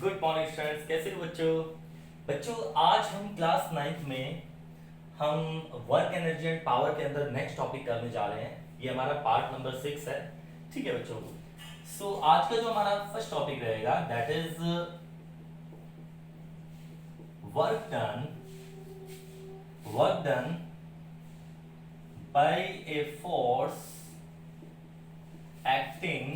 Good morning students, कैसे हो बच्चों। बच्चों आज हम क्लास 9th में हम वर्क एनर्जी एंड पावर के अंदर नेक्स्ट टॉपिक करने जा रहे हैं। ये हमारा पार्ट नंबर 6 है। ठीक है बच्चों। सो आज का जो हमारा फर्स्ट टॉपिक रहेगा that is work done by a force acting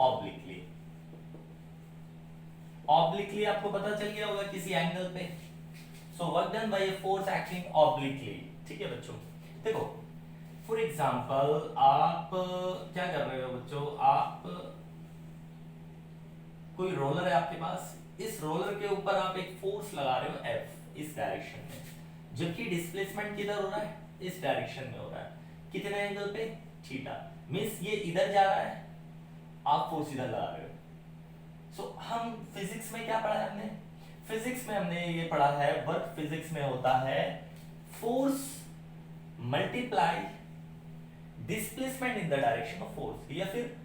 obliquely. Obliquely आपको पता चल गया होगा किसी एंगल पे। So work done by a force acting obliquely. ठीक है बच्चों, देखो फॉर एग्जांपल आप क्या कर रहे हो बच्चों, आप कोई रोलर है आपके पास, इस रोलर के ऊपर आप एक फोर्स लगा रहे हो एफ इस डायरेक्शन में, जबकि डिस्प्लेसमेंट किधर हो रहा है, इस डायरेक्शन में हो रहा है। कितने एंगल पे, थीटा। मींस ये इधर जा रहा है, आप फोर्स इधर लगा रहे हो। सो हम फिजिक्स में क्या पढ़ा है हमने, फिजिक्स में हमने ये पढ़ा है, वर्क फिजिक्स में होता है force multiply displacement in the direction of force, या फिर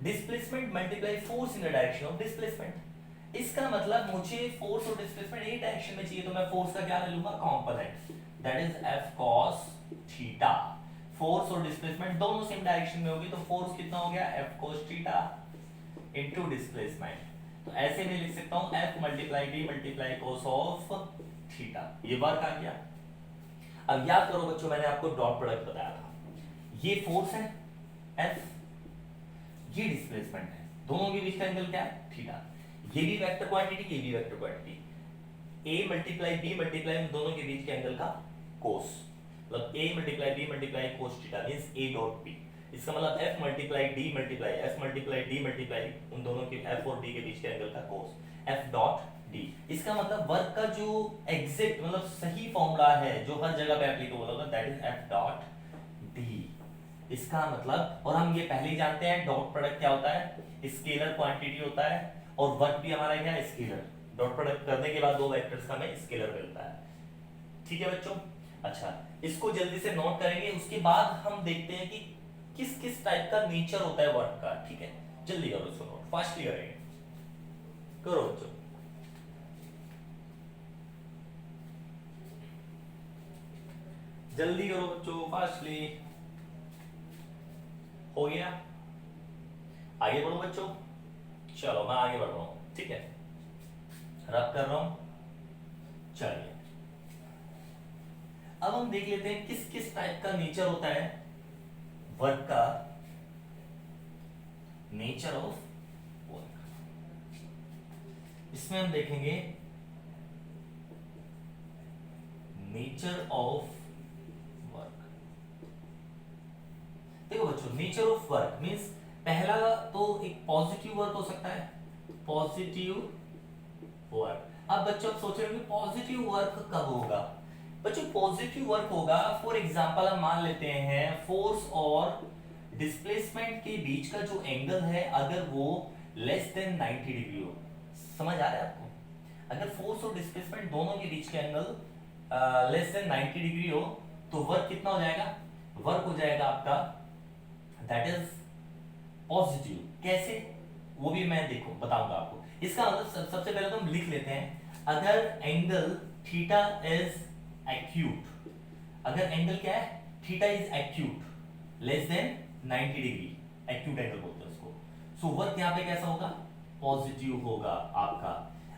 displacement multiply force in the direction of displacement. इसका मतलब मुझे फोर्स और डिस्प्लेसमेंट एक डायरेक्शन में चाहिए, तो मैं फोर्स का क्या ले लूंगा, component, that is F cos theta. Force और डिस्प्लेसमेंट दोनों सेम डायरेक्शन में होगी, तो फोर्स कितना हो गया, F cos theta into displacement. तो ऐसे मैं लिख सकता हूं F multiply D multiply cos of theta. ये वर्क आ गया। अब याद करो बच्चों, मैंने आपको डॉट प्रोडक्ट बताया था। ये फोर्स है एफ, ये डिस्प्लेसमेंट है, दोनों के बीच का एंगल क्या है, थीटा। ये भी वेक्टर क्वांटिटी, ये भी vector quantity. A multiply B multiply दोनों के बीच के एंगल का कोस, मतलब A multiply B multiply cos theta means A dot B. इसका मतलब एफ मल्टीप्लाई डी मल्टीप्लाई उन दोनों के एफ और डी के बीच के एंगल का कोस एफ डॉट डी। इसका मतलब वर्क का जो एग्जैक्ट मतलब सही फॉर्मूला है जो हर जगह पे एप्लीकेबल होगा, that is F dot D. इसका मतलब, और हम ये पहले ही जानते हैं डॉट प्रोडक्ट क्या होता है, स्केलर क्वांटिटी होता है, और वर्क भी हमारा क्या है, स्केलर। डॉट प्रोडक्ट करने के बाद दो वेक्टर्स का हमें स्केलर मिलता है। ठीक है बच्चों। अच्छा, इसको जल्दी से नोट करेंगे, उसके बाद हम देखते हैं कि किस किस टाइप का नेचर होता है वर्क का। ठीक है, जल्दी करो इसको नोट, फास्टली करेंगे, करो बच्चों। जल्दी करो बच्चों, फास्टली। हो गया, आगे बढ़ो बच्चों। चलो मैं आगे बढ़ रहा हूं, ठीक है, रब कर रहा हूं। चलिए अब हम देख लेते हैं किस किस टाइप का नेचर होता है वर्क का, नेचर ऑफ वर्क। इसमें हम देखेंगे नेचर ऑफ वर्क। देखो बच्चों, नेचर ऑफ वर्क मींस पहला तो एक पॉजिटिव वर्क हो सकता है, पॉजिटिव वर्क। अब बच्चों आप सोच रहे हो कि पॉजिटिव वर्क कब होगा। बच्चों पॉजिटिव वर्क होगा, फॉर एग्जांपल हम मान लेते हैं फोर्स और डिस्प्लेसमेंट के बीच का जो एंगल है अगर वो लेस देन 90 डिग्री हो। समझ आ रहा है आपको, अगर फोर्स और डिस्प्लेसमेंट दोनों के बीच के एंगल लेस देन 90 डिग्री हो तो वर्क कितना हो जाएगा, वर्क हो जाएगा आपका दैट इज पॉजिटिव। कैसे, वो भी मैं देखो बताऊंगा आपको। इसका मतलब सबसे पहले तो हम लिख लेते हैं, अगर एंगल थीटा इज एक्यूट, अगर एंगल क्या है, theta is acute less than 90 degree, acute angle बोलते हैं उसको, सो वर्क यहाँ पे कैसा होगा, पॉजिटिव होगा आपका।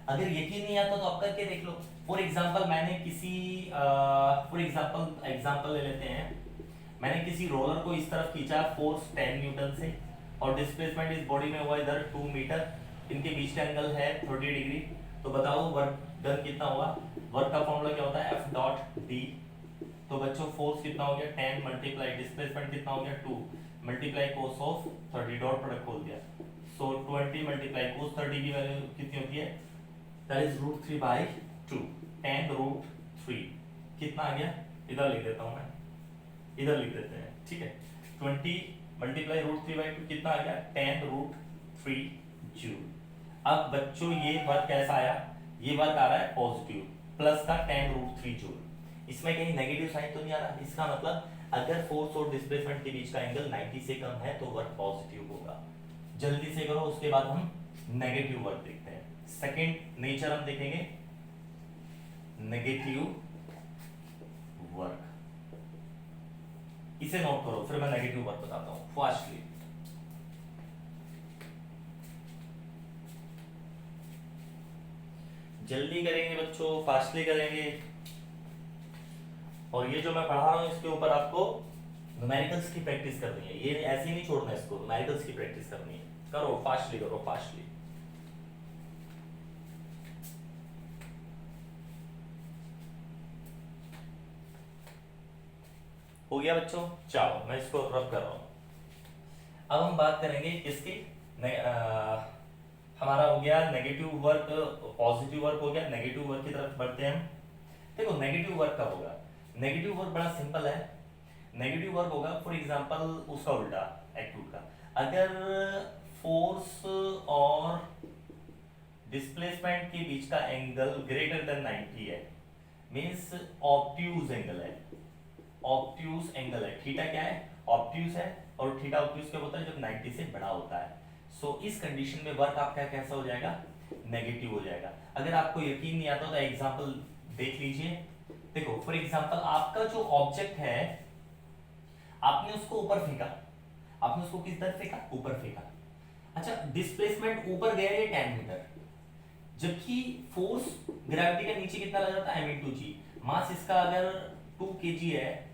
अगर यकीन नहीं आता तो आप करके देख लो। फॉर एग्जांपल मैंने किसी फॉर एग्जांपल ले लेते हैं, मैंने किसी रोलर को इस तरफ खींचा फोर्स 10 न्यूटन से, और डिस्प्लेसमेंट इस बॉडी में हुआ इधर 2 मीटर, इनके बीच का एंगल है 30 डिग्री। तो बताओ वर्क डन कितना हुआ। वर्क का फॉर्मूला क्या होता है, एफ डॉट डी। तो बच्चों फोर्स कितना हो गया 10 मल्टीप्लाई डिस्प्लेसमेंट कितना हो गया 2 multiply cos of 30, dot product खोल दिया। सो 20 मल्टीप्लाई कोस 30 की वैल्यू कितनी होती है, दैट इज √3/2, 10√3 कितना आ गया, इधर लिख देता हूं मैं, इधर लिख देते हैं, ठीक है। 20 मल्टीप्लाई √3/2 कितना आ गया, 10√3 जूल। अब बच्चों ये वर्क कैसा आया, ये वर्क आ रहा है पॉजिटिव, प्लस का 10√3 जूल। इसमें कहीं नेगेटिव साइन तो नहीं आ रहा। इसका मतलब अगर फोर्स और डिस्प्लेसमेंट के बीच का एंगल 90 से कम है तो वर्क पॉजिटिव होगा। जल्दी से करो, उसके बाद हम नेगेटिव वर्क देखते हैं। सेकंड नेचर हम देखेंगे नेगेटिव वर्क। इसे नोट करो, फिर मैं नेगेटिव वर्क बताता हूं फास्टली। जल्दी करेंगे बच्चों, फास्टली करेंगे। और ये जो मैं पढ़ा रहा हूं इसके ऊपर आपको न्यूमेरिकल्स की प्रैक्टिस करनी है, ये ऐसे ही नहीं छोड़ना, इसको न्यूमेरिकल्स की प्रैक्टिस करनी है। करो फास्टली, करो फास्टली। हो गया बच्चों? चलो मैं इसको रब कर रहा हूं। अब हम बात करेंगे किसकी, हमारा हो गया नेगेटिव वर्क, पॉजिटिव वर्क हो गया, नेगेटिव वर्क की तरफ बढ़ते हैं हम। देखो नेगेटिव वर्क कब होगा? नेगेटिव वर्क बड़ा सिंपल है। नेगेटिव वर्क होगा फॉर एग्जांपल उसका उल्टा, एक्यूट का। अगर फोर्स और डिस्प्लेसमेंट के बीच का एंगल ग्रेटर देन 90 है, मींस ऑब्ट्यूज एंगल है। ऑब्ट्यूज एंगल है, थीटा क्या है? ऑब्ट्यूज है, और थीटा ऑब्ट्यूज कब होता है? जब 90 से बड़ा होता है। सो इस कंडीशन में वर्क आपका कैसा हो जाएगा? नेगेटिव हो जाएगा। अगर आपको यकीन नहीं आता तो एग्जांपल देख लीजिए। देखो फॉर एग्जांपल आपका जो ऑब्जेक्ट है, आपने उसको ऊपर फेंका, आपने उसको किस तरफ फेंका? ऊपर फेंका। अच्छा, डिस्प्लेसमेंट ऊपर गया ये 10 मीटर, जबकि फोर्स ग्रेविटी का नीचे कितना लग रहा था? m इंटू जी। मास इसका अगर 2 kg है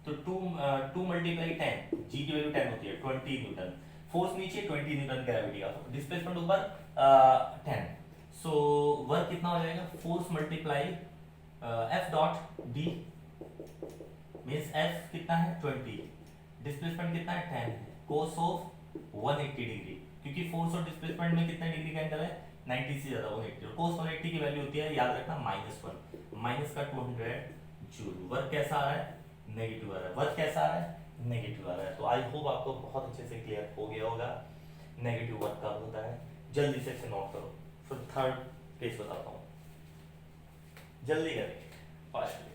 तो 2 मल्टीप्लाई 10, जी की वैल्यू 10 होती है, 20 न्यूटन। फोर्स नीचे 20 न्यूटन ग्रेविटी का, डिस्प्लेसमेंट ऊपर 10। सो वर्क कितना हो जाएगा? Force multiply F dot D, means F कितना है? 20, डिस्प्लेसमेंट कितना है? 10 है, कोस ऑफ 180 डिग्री, क्योंकि फोर्स और डिस्प्लेसमेंट में कितना डिग्री का एंगल है? 90 से ज्यादा 180, और कोस 180 की वैल्यू होती है, याद रखना, -1, माइनस का 200 जूल। वर्क कैसा आ रहा है? नेगेटिव आ रहा है। वर्क कैसा आ रहा है? नेगेटिव आ रहा है। तो आई होप आपको बहुत अच्छे से क्लियर हो गया होगा नेगेटिव वर्क कब होता है। जल्दी से इसे नोट करो, फिर थर्ड केस बताता हूँ। जल्दी करेंगे, फास्टली।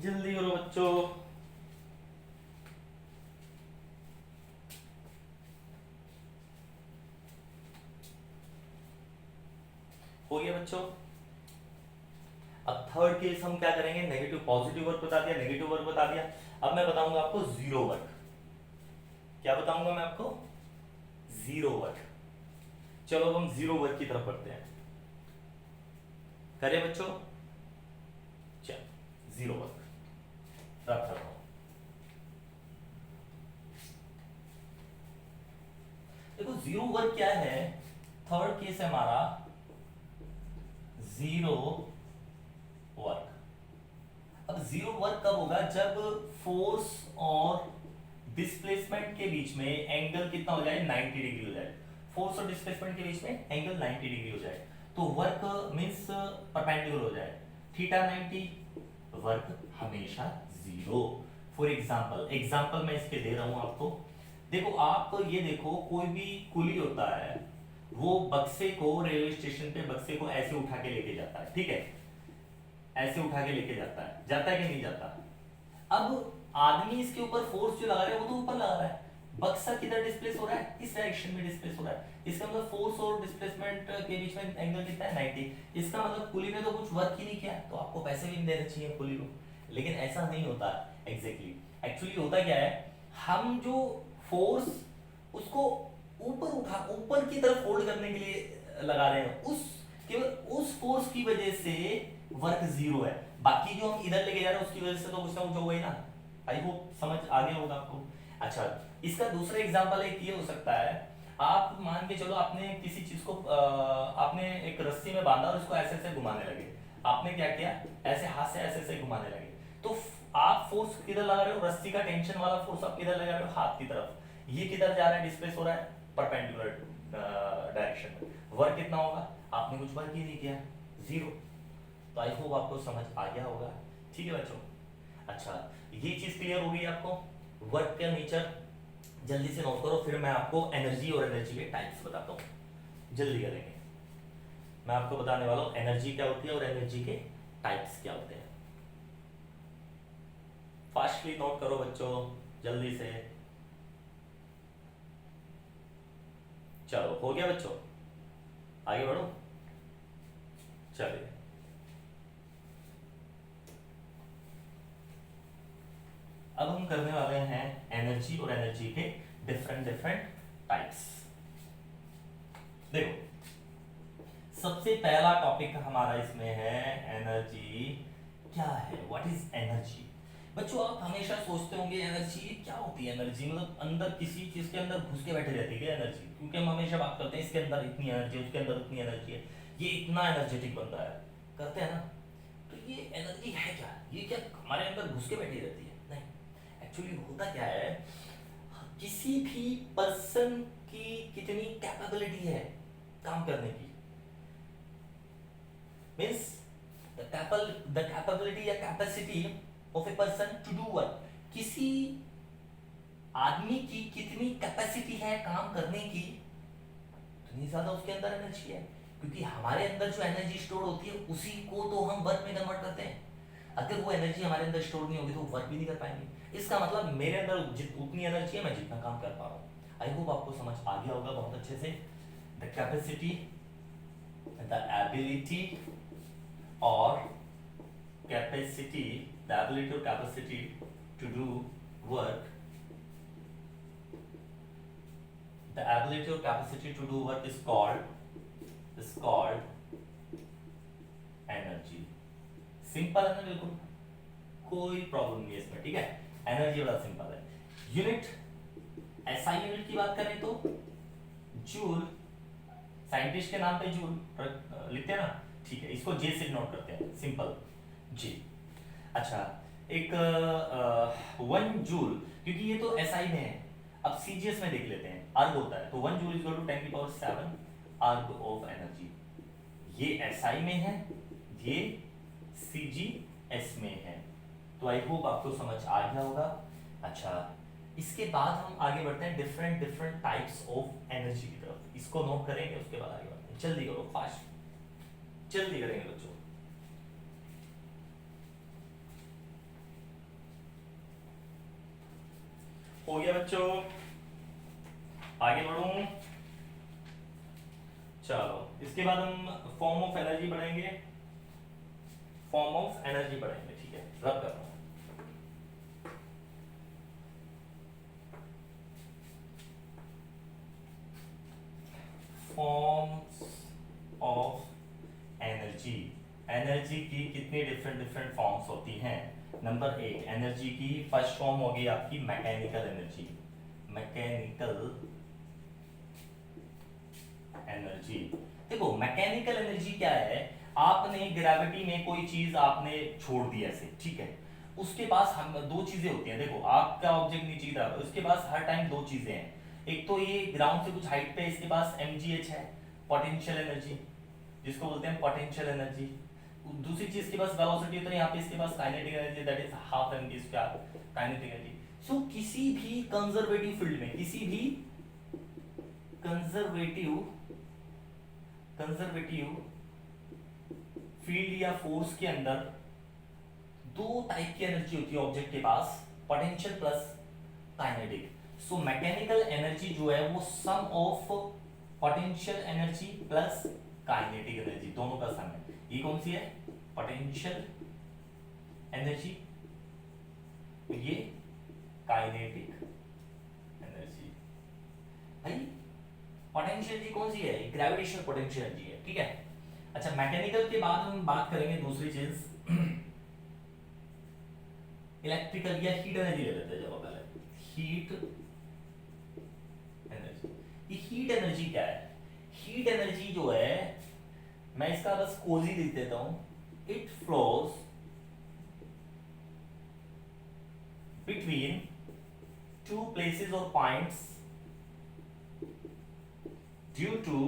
जल्दी करो बच्चों। हो गया बच्चों? अब थर्ड केस हम क्या करेंगे? नेगेटिव पॉजिटिव वर्क बता दिया, नेगेटिव वर्क बता दिया। अब मैं बताऊंगा आपको जीरो वर्क। क्या बताऊंगा मैं आपको? Zero work. चलो अब हम जीरो वर्क की तरफ बढ़ते हैं। करें बच्चों? चलो जीरो वर्क रब कर रहा हूं। देखो जीरो वर्क क्या है? थर्ड केस है हमारा जीरो वर्क। अब जीरो वर्क कब होगा? जब फोर्स और डिस्प्लेसमेंट के बीच में एंगल कितना हो जाए? 90 डिग्री हो जाए। फोर्स और डिस्प्लेसमेंट के बीच में एंगल 90 डिग्री हो जाए, तो वर्क मींस परपेंडिकुलर हो जाए। थीटा 90, वर्क हमेशा जीरो। फॉर एग्जांपल मैं इसके दे रहा हूं आपको। देखो आप ये देखो, कोई भी कुली होता है, वो बक्से को रेलवे स्टेशन पे बक्से को ऐसे उठा के लेके जाता है, ठीक है? ऐसे उठा के लेके जाता है कि नहीं जाता? अब आदमी इसके ऊपर फोर्स जो लगा रहा है वो तो ऊपर लगा रहा है, बक्सा किधर डिस्प्लेस हो रहा है? इस डायरेक्शन में डिस्प्लेस हो रहा है। इसका मतलब फोर्स और डिस्प्लेसमेंट के बीच में एंगल कितना है? 90। इसका मतलब कुली ने तो कुछ वर्क ही नहीं किया, तो आपको पैसे भी नहीं देने चाहिए कुली को। लेकिन ऐसा नहीं होता एग्जैक्टली। एक्चुअली होता क्या है, हम जो फोर्स उसको ऊपर की तरफ होल्ड करने के लिए लगा रहे हैं, केवल उस फोर्स की वजह से वर्क जीरो है। बाकी जो हम इधर लेके जा रहे हैं उसकी वजह से तो कुछ ना कुछ होगा ही ना। आई होप समझ आ गया होगा आपको। अच्छा, इसका दूसरा एग्जांपल एक ये हो सकता है, आप मान के चलो आपने किसी चीज को आपने एक रस्सी में बांधा और इसको ऐसे ऐसे घुमाने लगे। आपने क्या किया? ऐसे हाथ से ऐसे ऐसे घुमाने लगे, तो आप फोर्स किधर लगा रहे हो? रस्सी का टेंशन वाला फोर्स आप किधर लगा रहे हो? हाथ की तरफ। ये किधर जा रहा है? डिस्प्लेस हो रहा है परपेंडिकुलर डायरेक्शन में। वर्क कितना होगा? आपने कुछ वर्क ही नहीं किया, जीरो। तो आई होप आपको समझ आ गया होगा। ठीक है बच्चों? अच्छा, ये चीज क्लियर हो गई आपको, वर्क का नेचर। जल्दी से नोट करो, फिर मैं आपको एनर्जी और एनर्जी के टाइप्स बताता हूँ। जल्दी करेंगे। मैं आपको बताने वाला हूँ एनर्जी क्या होती है और एनर्जी के टाइप्स क्या होते हैं। फास्टली नोट करो बच्चों, जल्दी से। चलो हो गया बच्चों, आगे बढ़ो। चलिए अब हम करने वाले हैं एनर्जी और एनर्जी के डिफरेंट डिफरेंट टाइप्स। देखो सबसे पहला टॉपिक हमारा इसमें है एनर्जी क्या है, व्हाट इज एनर्जी। बच्चों आप हमेशा सोचते होंगे एनर्जी क्या होती है, एनर्जी मतलब अंदर किसी चीज के अंदर घुस के बैठे रहती है एनर्जी, क्योंकि हम हमेशा बात करते हैं इसके अंदर इतनी एनर्जी है, उसके अंदर उतनी एनर्जी है, ये इतना एनर्जेटिक बंदा है, करते हैं ना। तो ये एनर्जी है क्या, ये क्या हमारे अंदर घुस के बैठी रहती है? नहीं, एक्चुअली होता क्या है, किसी भी पर्सन की कितनी कैपेबिलिटी है काम करने की, मीन्स द कैपेबिलिटी या capacity of a person to do work, किसी आदमी की कितनी कैपेसिटी है काम करने की, उतनी ज्यादा उसके अंदर एनर्जी है। क्योंकि हमारे अंदर जो एनर्जी स्टोर होती है उसी को तो हम वर्क में कन्वर्ट करते हैं। अगर वो एनर्जी हमारे अंदर स्टोर नहीं होगी तो वर्क भी नहीं कर पाएंगे। इसका मतलब मेरे अंदर उतनी एनर्जी है, मैं जितना काम कर पा रहा हूँ। आई होप आपको समझ आ गया होगा बहुत अच्छे से। द कैपेसिटी, द एबिलिटी और कैपेसिटी, द एबिलिटी और capacity to do work, the ability or capacity to do work is called energy। Simple है ना, बिल्कुल कोई प्रॉब्लम नहीं है इसमें, ठीक है। एनर्जी बड़ा सिंपल है। यूनिट, एसआई यूनिट की बात करें तो जूल, साइंटिस्ट के नाम पे जूल लिखते हैं ना, ठीक है, इसको जे से नोट करते हैं, सिंपल जी। अच्छा एक 1 जूल, क्योंकि ये तो एसआई में है, अब सीजीएस में देख लेते हैं, अर्ग होता है, तो 1 जूल इज इक्वल टू 10 की पावर 7 अर्ग ऑफ एनर्जी। ये एसआई में है, ये सीजीएस में है, तो आई होप आपको समझ आ गया होगा। अच्छा इसके बाद हम आगे बढ़ते हैं different different types of energy की तरफ, इसको नोट करेंगे, उसके बाद आगे बढ़ते हैं। जल्दी करो, फास्ट जल्दी करेंगे बच्चों। हो गया बच्चों, आगे बढ़ूं। चलो इसके बाद हम फॉर्म ऑफ एनर्जी बढ़ेंगे, फॉर्म ऑफ एनर्जी बढ़ेंगे, ठीक है, रब कर रहा हूं। फॉर्म्स ऑफ एनर्जी, एनर्जी की कितनी डिफरेंट डिफरेंट फॉर्म्स होती हैं। नंबर 1 एनर्जी की फर्स्ट फॉर्म होगी आपकी मैकेनिकल एनर्जी। मैकेनिकल एनर्जी, देखो मैकेनिकल एनर्जी क्या है, आपने ग्रेविटी में कोई चीज आपने छोड़ दी ऐसे, ठीक है, उसके पास हम दो चीजें होती हैं। देखो आपका ऑब्जेक्ट नीचे की तरफ, उसके पास हर टाइम दो चीजें हैं, एक तो ये ग्राउंड से कुछ हाइट पे इसके पास mgh है, पोटेंशियल एनर्जी, जिसको बोलते हैं पोटेंशियल एनर्जी। दूसरी चीज के पास वेलोसिटी है, तो यहाँ पे इसके पास kinetic energy, that is half mv square kinetic energy. So किसी भी कंजर्वेटिव फील्ड में, किसी भी कंजर्वेटिव फील्ड या फोर्स के अंदर दो टाइप की एनर्जी होती है ऑब्जेक्ट के पास, potential plus kinetic. So mechanical energy जो है वो sum of potential energy plus kinetic energy, दोनों का सम है। ये कौन सी है, पोटेंशियल एनर्जी, ये काइनेटिक एनर्जी। भाई पोटेंशियल एनर्जी कौन सी है, ग्रेविटेशनल पोटेंशियल एनर्जी है, ठीक है। अच्छा मैकेनिकल के बाद हम बात करेंगे दूसरी चीज इलेक्ट्रिकल या हीट एनर्जी ले लेते हैं। जब पहले हीट एनर्जी, ये हीट एनर्जी क्या है, हीट एनर्जी जो है, मैं इसका बस कोजी लिख देता हूं, it flows between two places और points due to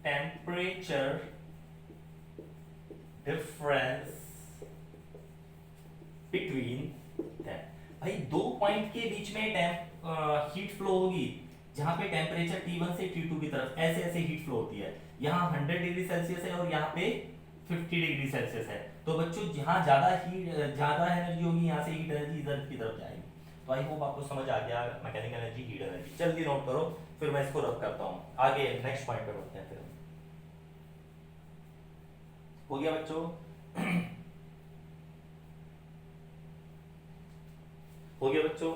temperature difference between that. भाई दो पॉइंट के बीच में हीट फ्लो होगी, जहां पे टेम्परेचर T1 से T2 की तरफ ऐसे ऐसे हीट फ्लो होती है। यहाँ 100 डिग्री सेल्सियस है और यहाँ पे 50 डिग्री सेल्सियस है, तो बच्चों जहाँ ज्यादा हीट, ज्यादा एनर्जी होगी, यहाँ से हीट एनर्जी इधर की तरफ जाएगी। तो आई होप आपको समझ आ गया मैकेनिकल एनर्जी, हीट एनर्जी। जल्दी नोट करो, फिर मैं इसको रब करता हूँ, आगे नेक्स्ट पॉइंट पे बढ़ते हैं। फिर हो गया बच्चों? हो गया बच्चों?